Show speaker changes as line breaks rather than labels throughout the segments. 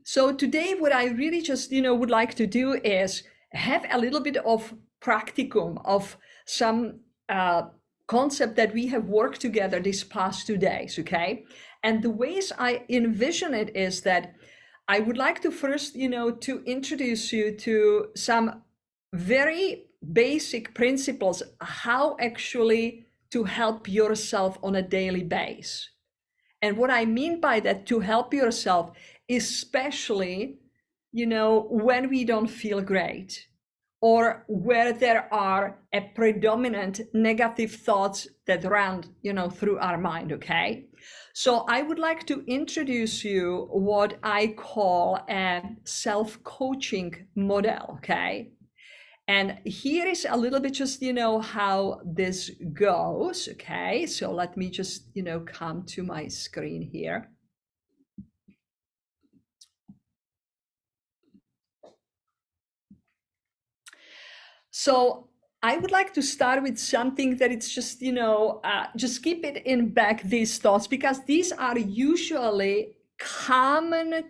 So today, what I really just, would like to do is have a little bit of practicum of some concept that we have worked together these past 2 days, okay? And the ways I envision it is that I would like to first, to introduce you to some very basic principles, how actually to help yourself on a daily basis. And what I mean by that, to help yourself, especially, when we don't feel great or where there are a predominant negative thoughts that run, through our mind, okay? So I would like to introduce you what I call a self-coaching model, okay? And here is a little bit just, how this goes, okay? So let me just, come to my screen here. So I would like to start with something that it's just, just keep it in back, these thoughts, because these are usually common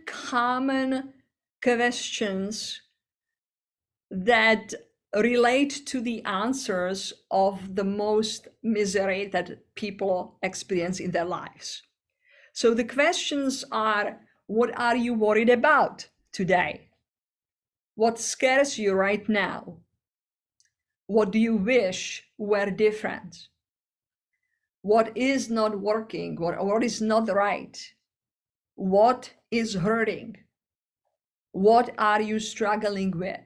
questions that relate to the answers of the most misery that people experience in their lives. So the questions are, what are you worried about today? What scares you right now? What do you wish were different? What is not working? What is not right? What is hurting? What are you struggling with?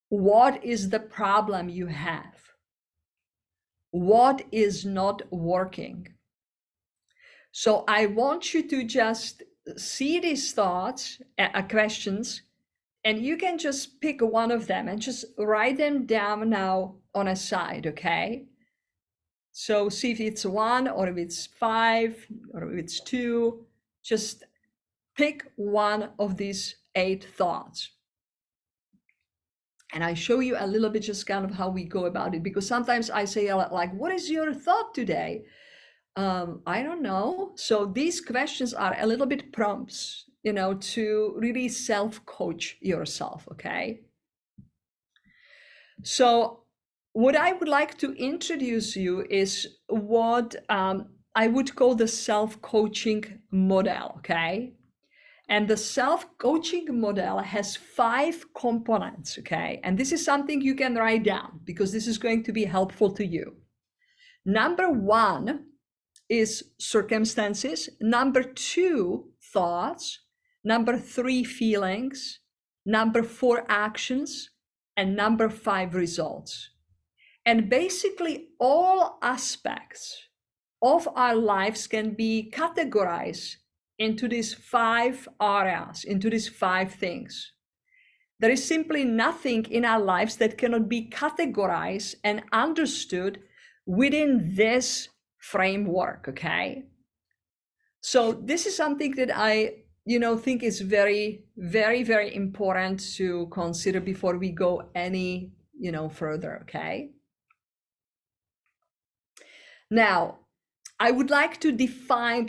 What is the problem you have? What is not working? So I want you to just see these thoughts, questions, and you can just pick one of them and just write them down now on a side, okay? So see if it's 1 or if it's 5 or if it's 2, just pick one of these 8 thoughts. And I show you a little bit just kind of how we go about it, because sometimes I say like, what is your thought today? I don't know. So these questions are a little bit prompts, to really self-coach yourself, okay? So what I would like to introduce you is what I would call the self-coaching model, okay? And the self-coaching model has 5 components, okay? And this is something you can write down because this is going to be helpful to you. Number 1 is circumstances. Number 2, thoughts. Number 3, feelings. Number 4, actions. And number 5, results. And basically all aspects of our lives can be categorized into these 5 areas, into these 5 things. There is simply nothing in our lives that cannot be categorized and understood within this framework, okay? So this is something that I, think is very, very, very important to consider before we go any, further, okay? Now, I would like to define,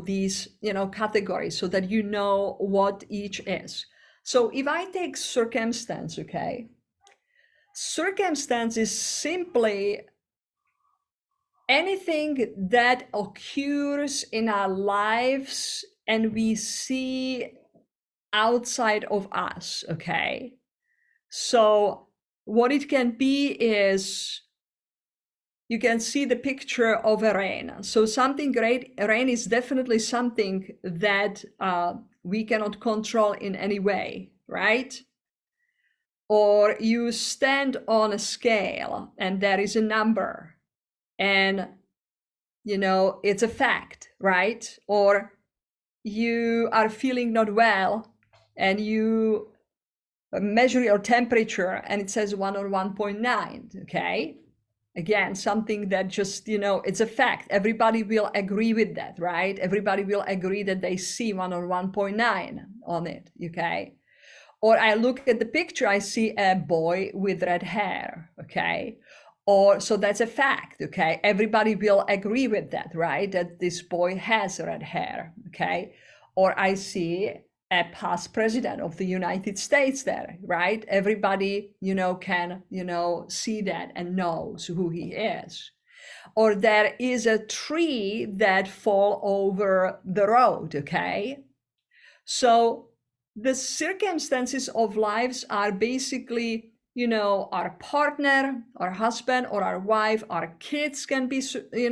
these, categories so that you know what each is. So if I take circumstance, okay, circumstance is simply anything that occurs in our lives and we see outside of us, okay? So what it can be is, you can see the picture of a rain. So something great, rain is definitely something that we cannot control in any way, right? Or you stand on a scale and there is a number and, it's a fact, right? Or you are feeling not well and you measure your temperature and it says 1 or 1.9, okay? Again, something that just, it's a fact. Everybody will agree with that, right? Everybody will agree that they see 1 or 1.9 on it, okay? Or I look at the picture, I see a boy with red hair, okay? Or, so that's a fact, okay? Everybody will agree with that, right? That this boy has red hair, okay? Or I see a past president of the United States there, right? Everybody, can, see that and knows who he is. Or there is a tree that fall over the road, okay? So the circumstances of lives are basically, our partner, our husband, or our wife, our kids can be,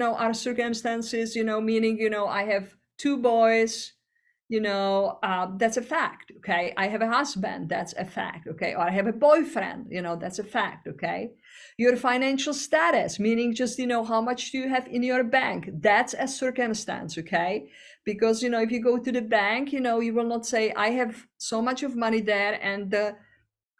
our circumstances, meaning, I have two boys, that's a fact, okay? I have a husband, that's a fact, okay? Or I have a boyfriend, that's a fact, okay? Your financial status, meaning just, how much do you have in your bank? That's a circumstance, okay? Because, if you go to the bank, you will not say, I have so much of money there, and the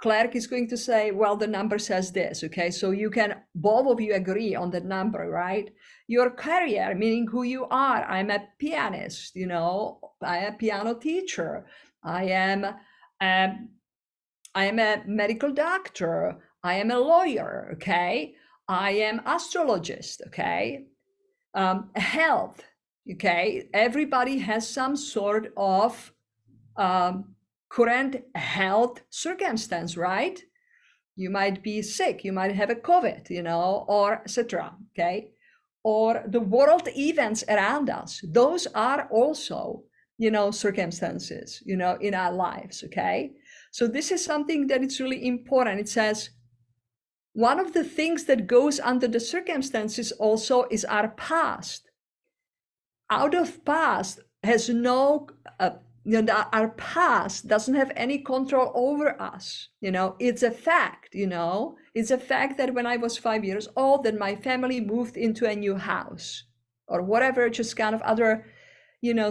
clerk is going to say, well, the number says this, okay? So you can, both of you agree on that number, right? Your career, meaning who you are. I'm a pianist, I'm a piano teacher. I am a medical doctor. I am a lawyer, okay? I am astrologist, okay? Health, okay? Everybody has some sort of current health circumstance, right? You might be sick, you might have a COVID, or etc. Okay, or the world events around us. Those are also, circumstances, in our lives. Okay, so this is something that is really important. It says one of the things that goes under the circumstances also is our past. Out of past has no our past doesn't have any control over us. It's a fact. It's a fact that when I was 5 years old, that my family moved into a new house, or whatever, just kind of other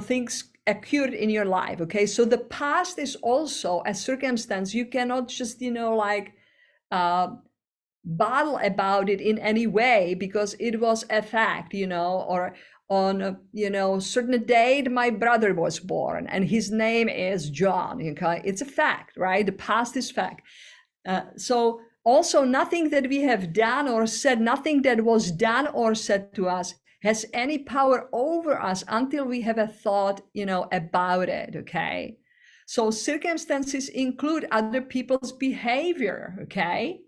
things occurred in your life. Okay, so the past is also a circumstance. You cannot just battle about it in any way, because it was a fact. Or on a certain date my brother was born and his name is John. Okay, it's a fact, right? The past is fact. So also nothing that we have done or said, nothing that was done or said to us has any power over us until we have a thought about it. Okay, so circumstances include other people's behavior. Okay,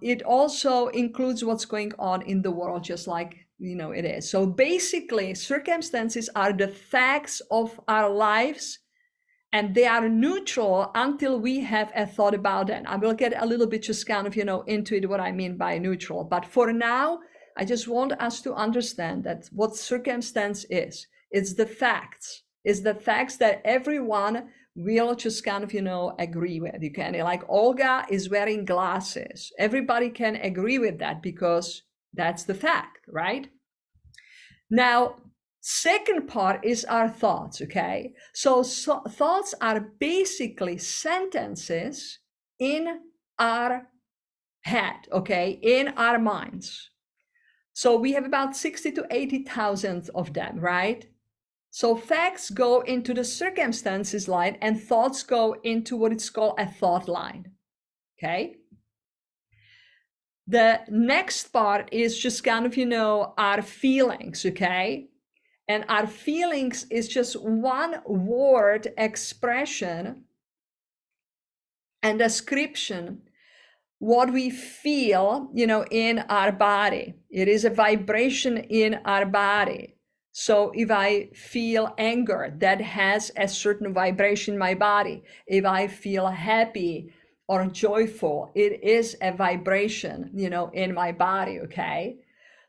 it also includes what's going on in the world, just like it is. So basically, circumstances are the facts of our lives, and they are neutral until we have a thought about it. I will get a little bit just kind of into it, what I mean by neutral. But for now, I just want us to understand that what circumstance is. It's the facts. It's the facts that everyone will just kind of agree with. You can, like, Olga is wearing glasses. Everybody can agree with that because that's the fact, right? Now, second part is our thoughts. Okay, so thoughts are basically sentences in our head, okay, in our minds. So we have about 60 to 80,000 of them, right? So facts go into the circumstances line and thoughts go into what it's called a thought line. Okay. The next part is just kind of, our feelings. Okay. And our feelings is just one word expression and description, what we feel, in our body. It is a vibration in our body. So if I feel anger, that has a certain vibration in my body. If I feel happy or joyful, it is a vibration, in my body. Okay.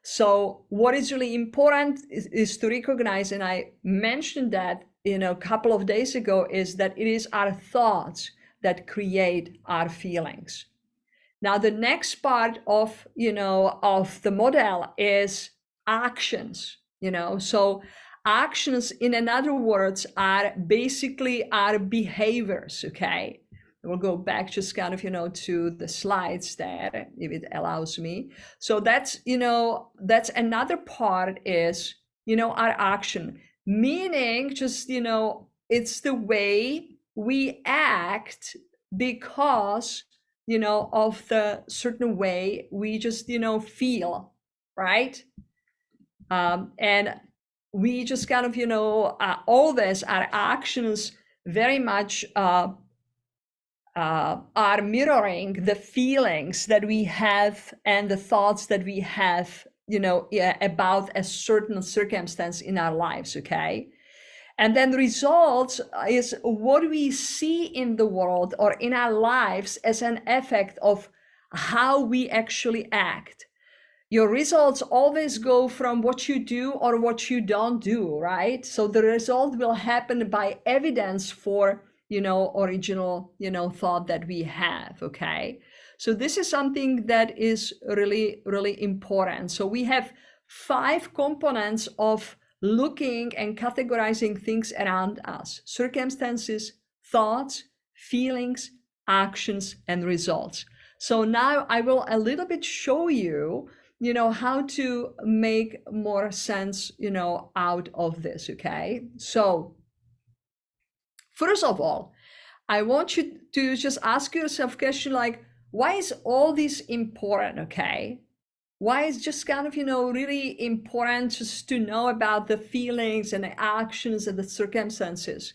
So what is really important is to recognize, and I mentioned that, a couple of days ago, is that it is our thoughts that create our feelings. Now, the next part of, of the model is actions, so actions, in other words, are basically our behaviors. Okay. We'll go back just kind of, to the slides there, if it allows me. So that's, that's another part is, our action, meaning just, it's the way we act because, of the certain way we just, feel, right? And we just kind of, all this, our actions very much are mirroring the feelings that we have and the thoughts that we have, about a certain circumstance in our lives, okay? And then the results is what we see in the world or in our lives as an effect of how we actually act. Your results always go from what you do or what you don't do, right? So the result will happen by evidence for original thought that we have, okay? So this is something that is really, really important. So we have 5 components of looking and categorizing things around us: circumstances, thoughts, feelings, actions, and results. So now I will a little bit show you how to make more sense out of this, okay? So first of all, I want you to just ask yourself a question like, why is all this important, okay? Why is just kind of, really important just to know about the feelings and the actions and the circumstances?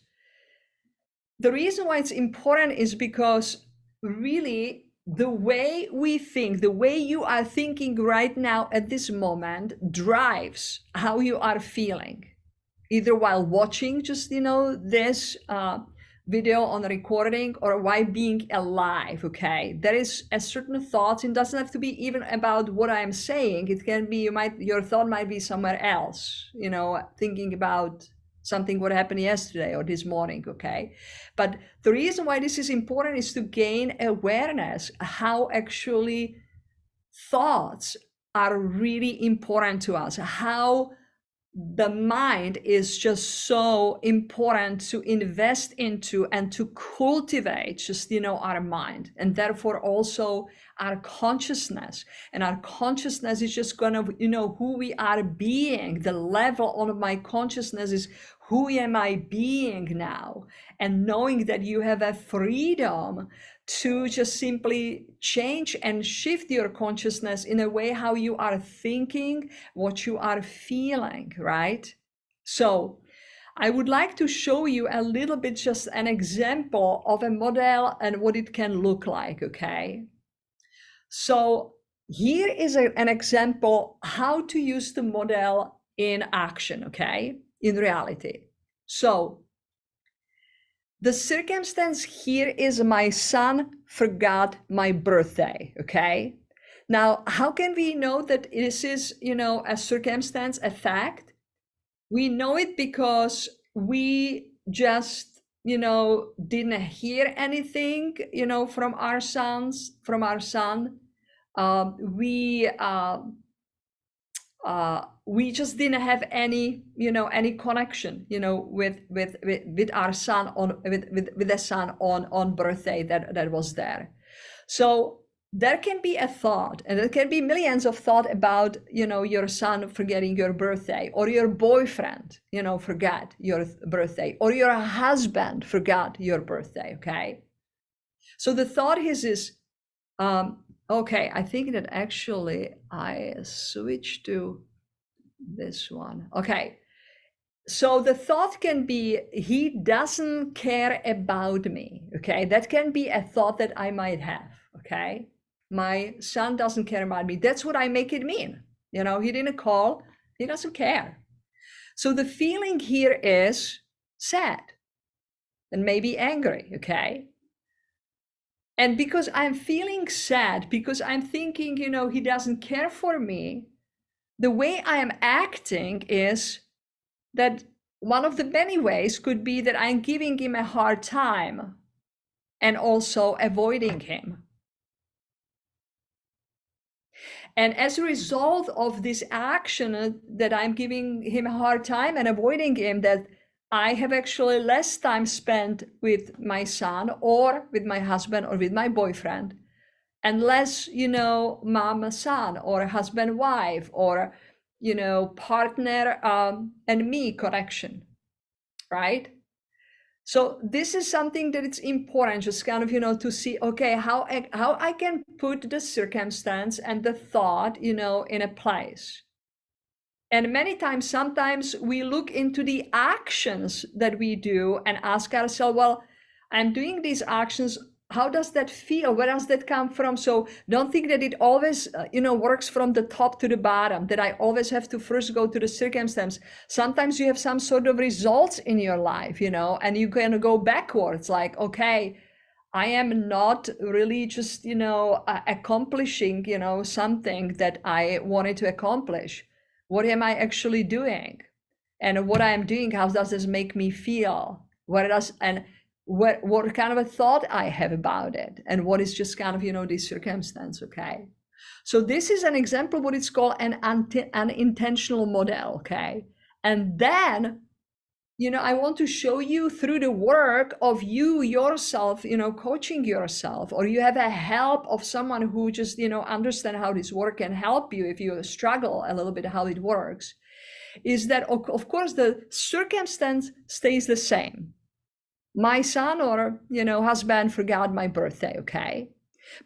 The reason why it's important is because really the way we think, the way you are thinking right now at this moment drives how you are feeling, either while watching just, this video on the recording or while being alive, okay? There is a certain thought. It doesn't have to be even about what I'm saying. It can be, your thought might be somewhere else, thinking about something what happened yesterday or this morning, okay? But the reason why this is important is to gain awareness how actually thoughts are really important to us, how the mind is just so important to invest into and to cultivate just, our mind, and therefore also our consciousness. And our consciousness is just gonna, who we are being. The level of my consciousness is who am I being now? And knowing that you have a freedom to just simply change and shift your consciousness in a way how you are thinking, what you are feeling, right? So I would like to show you a little bit just an example of a model and what it can look like, okay? So here is an example how to use the model in action, okay? In reality. So the circumstance here is my son forgot my birthday, okay? Now, how can we know that this is, a circumstance, a fact? We know it because we just, didn't hear anything, from our son. We just didn't have any connection with our son with the son on birthday that was there. So there can be a thought, and there can be millions of thoughts about your son forgetting your birthday, or your boyfriend forgot your birthday, or your husband forgot your birthday, okay? So the thought is okay, I think that actually I switched to this one. Okay. So the thought can be, he doesn't care about me. Okay. That can be a thought that I might have. Okay. My son doesn't care about me. That's what I make it mean. He didn't call. He doesn't care. So the feeling here is sad and maybe angry. Okay. And because I'm feeling sad, because I'm thinking, he doesn't care for me, the way I am acting is that one of the many ways could be that I'm giving him a hard time and also avoiding him. And as a result of this action that I'm giving him a hard time and avoiding him, that I have actually less time spent with my son or with my husband or with my boyfriend, and less, mom, son, or husband, wife, or, partner and me connection, right? So this is something that it's important, just kind of, to see, okay, how I can put the circumstance and the thought, in a place. And many times, sometimes we look into the actions that we do and ask ourselves, well, I'm doing these actions. How does that feel? Where does that come from? So don't think that it always, works from the top to the bottom, that I always have to first go to the circumstance. Sometimes you have some sort of results in your life, and you can go backwards like, okay, I am not really just, accomplishing, something that I wanted to accomplish. What am I actually doing? And what I am doing, how does this make me feel? What kind of a thought I have about it? And what is just kind of, the circumstance, okay? So this is an example of what it's called an unintentional model, okay? And then I want to show you through the work of you yourself, coaching yourself, or you have a help of someone who just, understand how this work can help you if you struggle a little bit how it works, is that, of course, the circumstance stays the same. My son or, husband forgot my birthday, okay?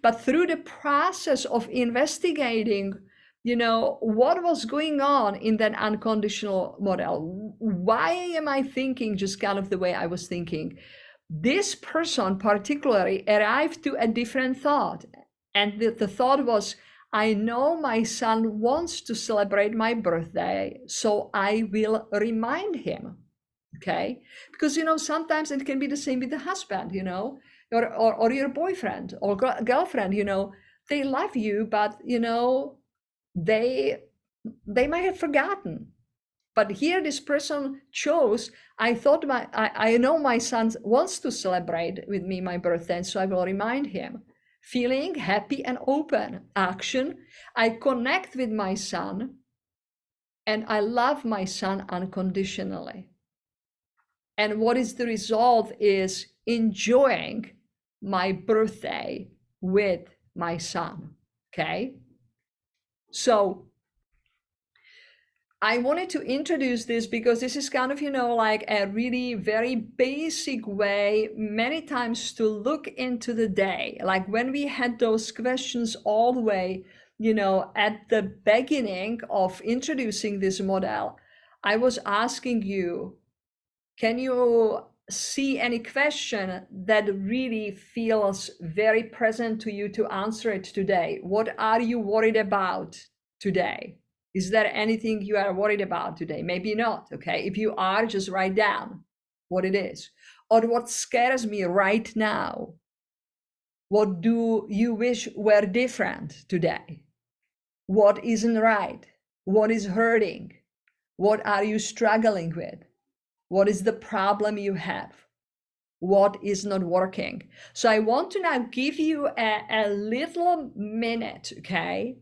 But through the process of investigating what was going on in that unconditional model? Why am I thinking just kind of the way I was thinking? This person particularly arrived to a different thought. And the thought was, I know my son wants to celebrate my birthday, so I will remind him. Okay? Because, sometimes it can be the same with the husband, or your boyfriend or girlfriend, they love you, but, they might have forgotten. But here this person chose, I know my son wants to celebrate with me my birthday, and so I will remind him. Feeling happy and open. Action, I connect with my son and I love my son unconditionally. And what is the result is enjoying my birthday with my son, okay? So I wanted to introduce this because this is kind of, like a really very basic way many times to look into the day. Like when we had those questions all the way, at the beginning of introducing this model, I was asking you, can you see any question that really feels very present to you to answer it today? What are you worried about today? Is there anything you are worried about today? Maybe not, okay? If you are, just write down what it is. Or what scares me right now? What do you wish were different today? What isn't right? What is hurting? What are you struggling with? What is the problem you have? What is not working? So I want to now give you a little minute, okay?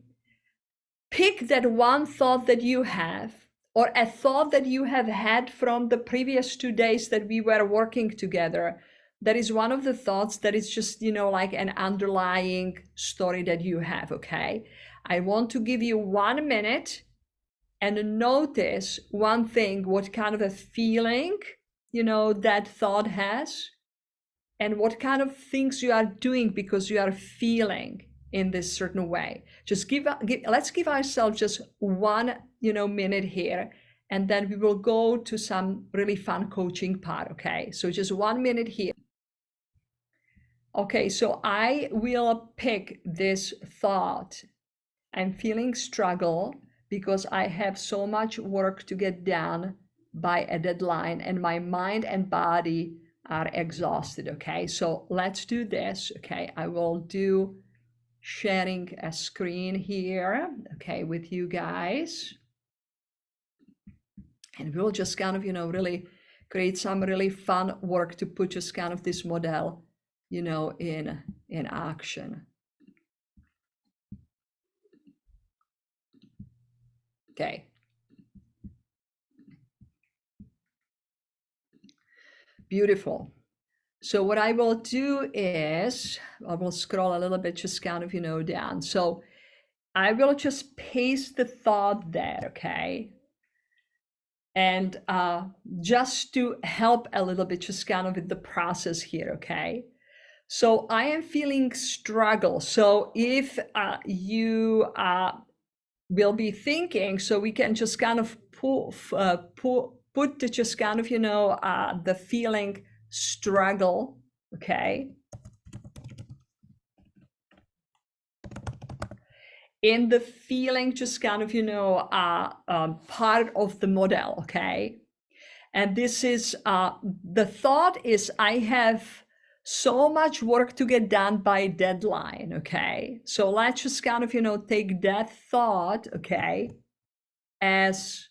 Pick that one thought that you have, or a thought that you have had from the previous 2 days that we were working together. That is one of the thoughts that is just, like an underlying story that you have, okay? I want to give you 1 minute and notice one thing, what kind of a feeling, that thought has, and what kind of things you are doing because you are feeling in this certain way. Just let's give ourselves just 1 minute here, and then we will go to some really fun coaching part, okay? So just 1 minute here. Okay, so I will pick this thought. I'm feeling struggle because I have so much work to get done by a deadline, and my mind and body are exhausted, okay? So let's do this, okay? I will do sharing a screen here, okay, with you guys. And we'll just kind of, really create some really fun work to put just kind of this model, in action. Okay. Beautiful. So what I will do is I will scroll a little bit, just kind of, down. So I will just paste the thought there, okay? And just to help a little bit, just kind of with the process here, okay? So I am feeling struggle. So if you will be thinking. So we can just kind of put the just kind of, the feeling struggle, okay, in the feeling just kind of, part of the model, okay? And this is, the thought is, I have so much work to get done by deadline, okay? So let's just kind of, take that thought, okay, as,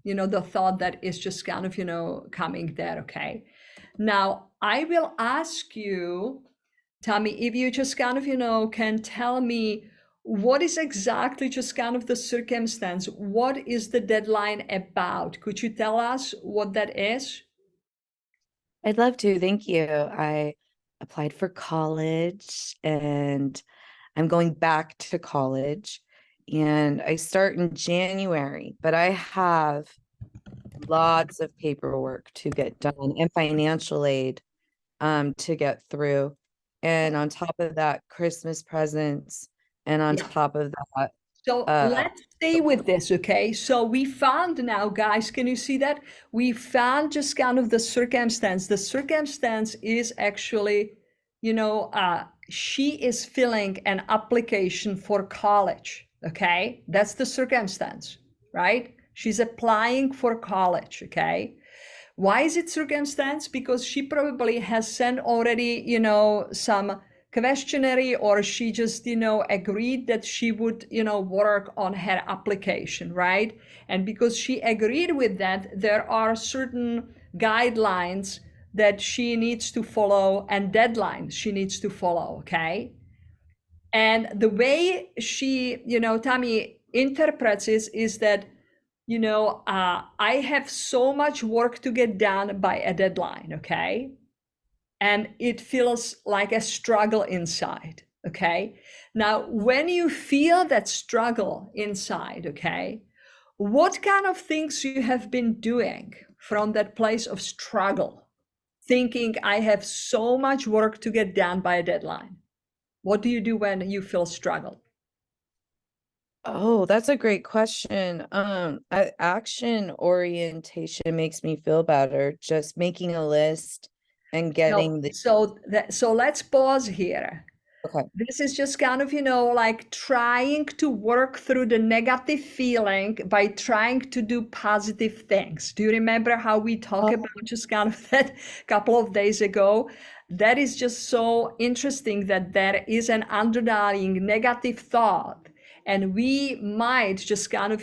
the thought that is just kind of, coming there, okay? Now, I will ask you, Tommy, if you just kind of, can tell me what is exactly just kind of the circumstance? What is the deadline about? Could you tell us what that is?
I'd love to. Thank you. I applied for college and I'm going back to college and I start in January, but I have lots of paperwork to get done and financial aid to get through. And on top of that, Christmas presents, and on
Yeah.
top of that,
So let's stay with this, okay? So we found now, guys, can you see that? We found just kind of the circumstance. The circumstance is actually, she is filling an application for college, okay? That's the circumstance, right? She's applying for college, okay? Why is it circumstance? Because she probably has sent already, some questionnaire, or she just, agreed that she would, work on her application, right? And because she agreed with that, there are certain guidelines that she needs to follow and deadlines she needs to follow, okay? And the way she, Tammy interprets is that, I have so much work to get done by a deadline, okay? And it feels like a struggle inside, okay? Now, when you feel that struggle inside, okay, what kind of things you have been doing from that place of struggle, thinking I have so much work to get done by a deadline? What do you do when you feel struggle?
oh, that's a great question. Action orientation makes me feel better. Just making a list and
No,
getting the
so let's pause here.
okay.
This is just kind of, like trying to work through the negative feeling by trying to do positive things. Do you remember how we talked
Oh,
about just kind of that a couple of days ago? That is just so interesting that there is an underlying negative thought. And we might just kind of,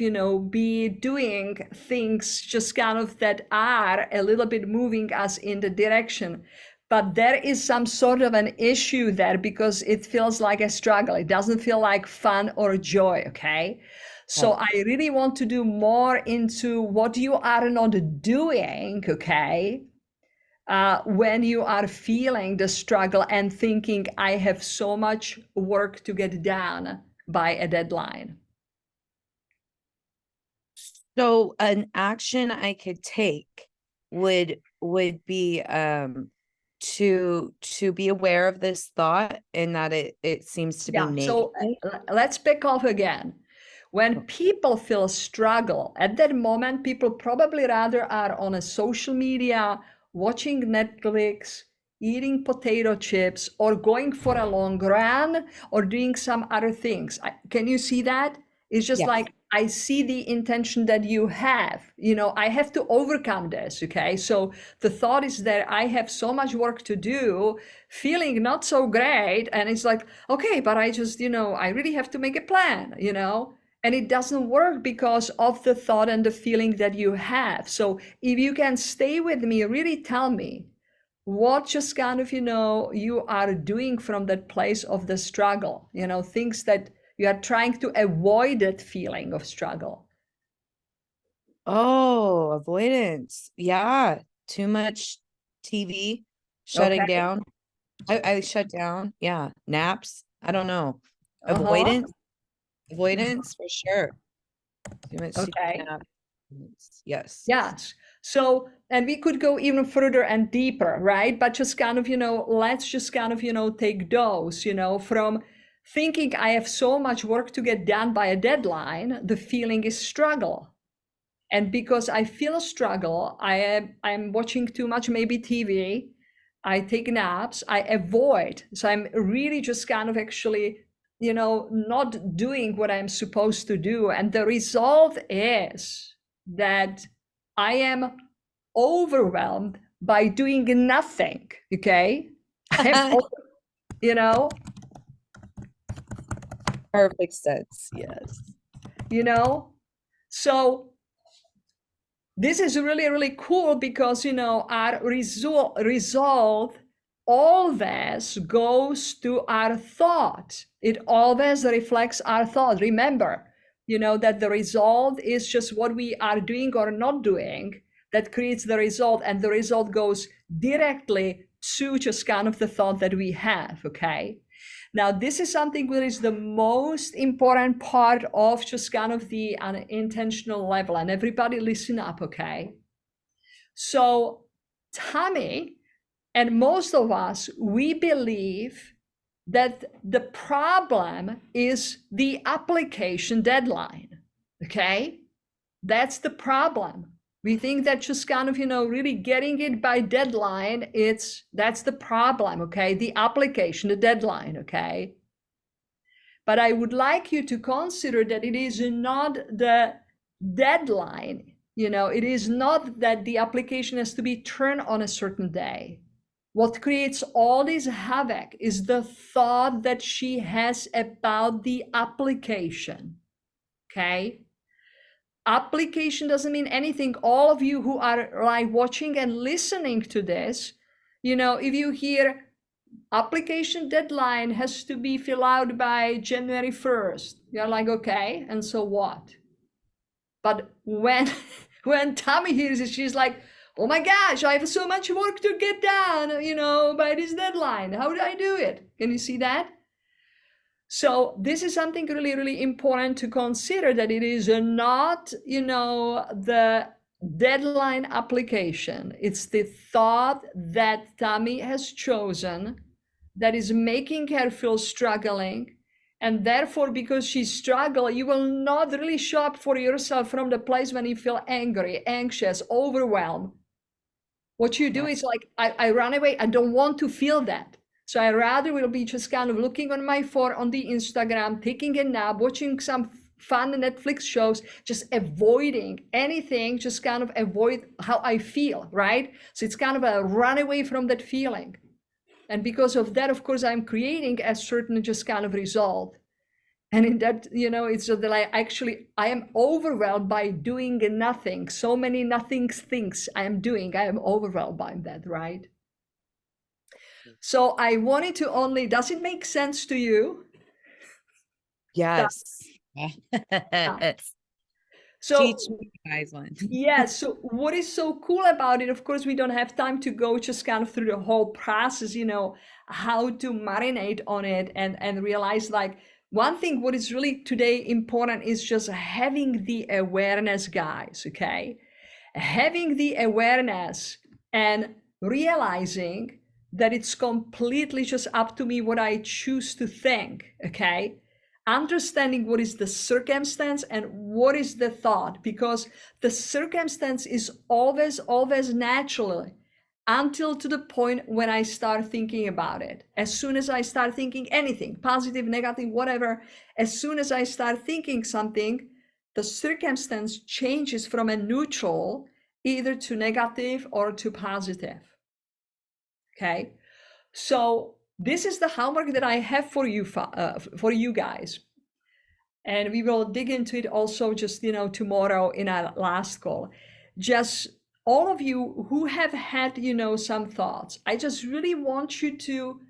be doing things just kind of that are a little bit moving us in the direction, but there is some sort of an issue there because it feels like a struggle. It doesn't feel like fun or joy, okay? So
okay.
I really want to do more into what you are not doing, okay? When you are feeling the struggle and thinking, I have so much work to get done by a deadline.
So an action I could take would be to be aware of this thought and that it seems to be
Yeah, so
nagging.
let's back off again. When people feel struggle, at that moment, people probably rather are on a social media, watching Netflix, eating potato chips, or going for a long run, or doing some other things. Can you see that? It's just
Yes.
like, I see the intention that you have. I have to overcome this, okay? So the thought is that I have so much work to do, feeling not so great. And it's like, okay, but I just, I really have to make a plan. And it doesn't work because of the thought and the feeling that you have. So if you can stay with me, really tell me what just kind of, you are doing from that place of the struggle, things that you are trying to avoid that feeling of struggle.
Oh, avoidance. Yeah. Too much TV, shutting
Okay.
down. I shut down. Yeah. Naps. I don't know.
Uh-huh.
Avoidance. Avoidance for sure. Too much TV
Okay.
nap. Yes.
Yes. So, and we could go even further and deeper, right? But just kind of, let's just kind of, take those, from thinking I have so much work to get done by a deadline, the feeling is struggle. And because I feel a struggle, I'm watching too much maybe TV, I take naps, I avoid. So I'm really just kind of actually, not doing what I'm supposed to do. And the result is that I am overwhelmed by doing nothing. Okay. you know,
Perfect sense. Yes.
So this is really, really cool because, our result always goes to our thought. It always reflects our thought. Remember, that the result is just what we are doing or not doing that creates the result, and the result goes directly to just kind of the thought that we have, okay? Now, this is something that is the most important part of just kind of the unintentional level. And everybody listen up, okay? So Tammy and most of us, we believe that the problem is the application deadline, okay? That's the problem. We think that just kind of, really getting it by deadline, that's the problem, okay? The application, the deadline, okay? But I would like you to consider that it is not the deadline, it is not that the application has to be turned on a certain day. What creates all this havoc is the thought that she has about the application, okay? Application doesn't mean anything. All of you who are like watching and listening to this, if you hear application deadline has to be filled out by January 1st, you're like, okay, and so what? But when Tammy hears it, she's like, oh my gosh, I have so much work to get done, by this deadline. How do I do it? Can you see that? So this is something really, really important to consider, that it is not, the deadline application. It's the thought that Tammy has chosen that is making her feel struggling. And therefore, because she struggles, you will not really show up for yourself from the place when you feel angry, anxious, overwhelmed. What you do is like, I run away. I don't want to feel that. So I rather will be just kind of looking on my phone, on the Instagram, taking a nap, watching some fun Netflix shows, just avoiding anything, just kind of avoid how I feel, right? So it's kind of a run away from that feeling. And because of that, of course, I'm creating a certain just kind of result. And in that, it's just that I am overwhelmed by doing nothing. So many nothing things I am doing. I am overwhelmed by that, right? So I wanted to only, does it make sense to you?
Yes.
So
teach me guys one.
Yes. So what is so cool about it, of course, we don't have time to go just kind of through the whole process, how to marinate on it and realize like one thing, what is really today important is just having the awareness, guys, okay? Having the awareness and realizing that it's completely just up to me what I choose to think, okay? Understanding what is the circumstance and what is the thought, because the circumstance is always natural until to the point when I start thinking about it. As soon as I start thinking anything, positive, negative, whatever, as soon as I start thinking something, the circumstance changes from a neutral either to negative or to positive. Okay, so this is the homework that I have for you guys, and we will dig into it also just tomorrow in our last call. Just all of you who have had some thoughts, I just really want you to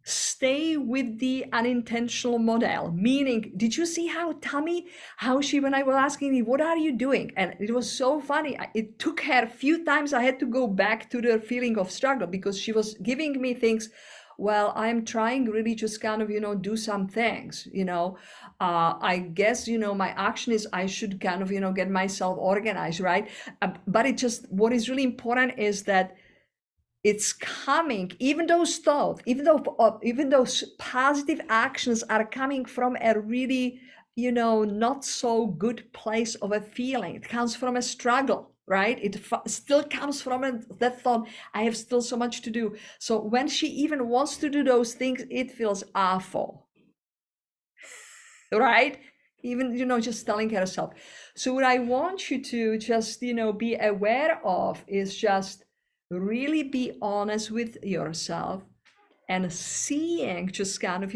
stay with the unintentional model. Meaning, did you see how Tammy, when I was asking me, what are you doing? And it was so funny. It took her a few times. I had to go back to the feeling of struggle because she was giving me things. Well, I'm trying really just kind of, do some things, I guess, my action is I should kind of, get myself organized, right? But what is really important is that it's coming, even those thoughts, even those positive actions are coming from a really, not so good place of a feeling. It comes from a struggle, right? It still comes from that thought, I have still so much to do. So when she even wants to do those things, it feels awful, right? Even, just telling herself. So what I want you to just, be aware of is just really be honest with yourself and seeing just kind of,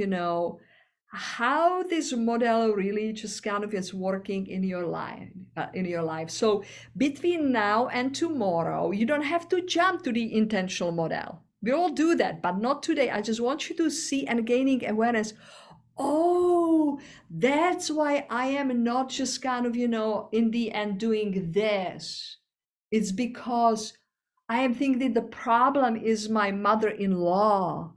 how this model really just kind of is working in your life. So between now and tomorrow, you don't have to jump to the intentional model. We all do that, but not today. I just want you to see and gaining awareness. Oh, that's why I am not just kind of, in the end doing this. It's because I am thinking the problem is my mother-in-law.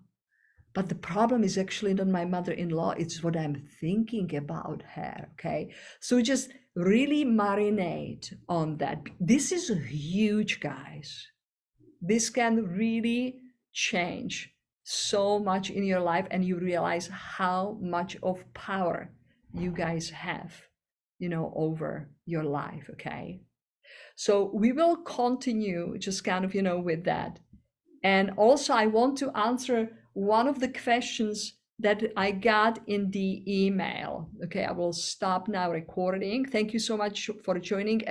But the problem is actually not my mother-in-law, it's what I'm thinking about her, okay? So just really marinate on that. This is huge, guys. This can really change so much in your life, and you realize how much of power you guys have, over your life, okay? So we will continue just kind of, with that. And also I want to answer one of the questions that I got in the email. Okay, I will stop now recording. Thank you so much for joining.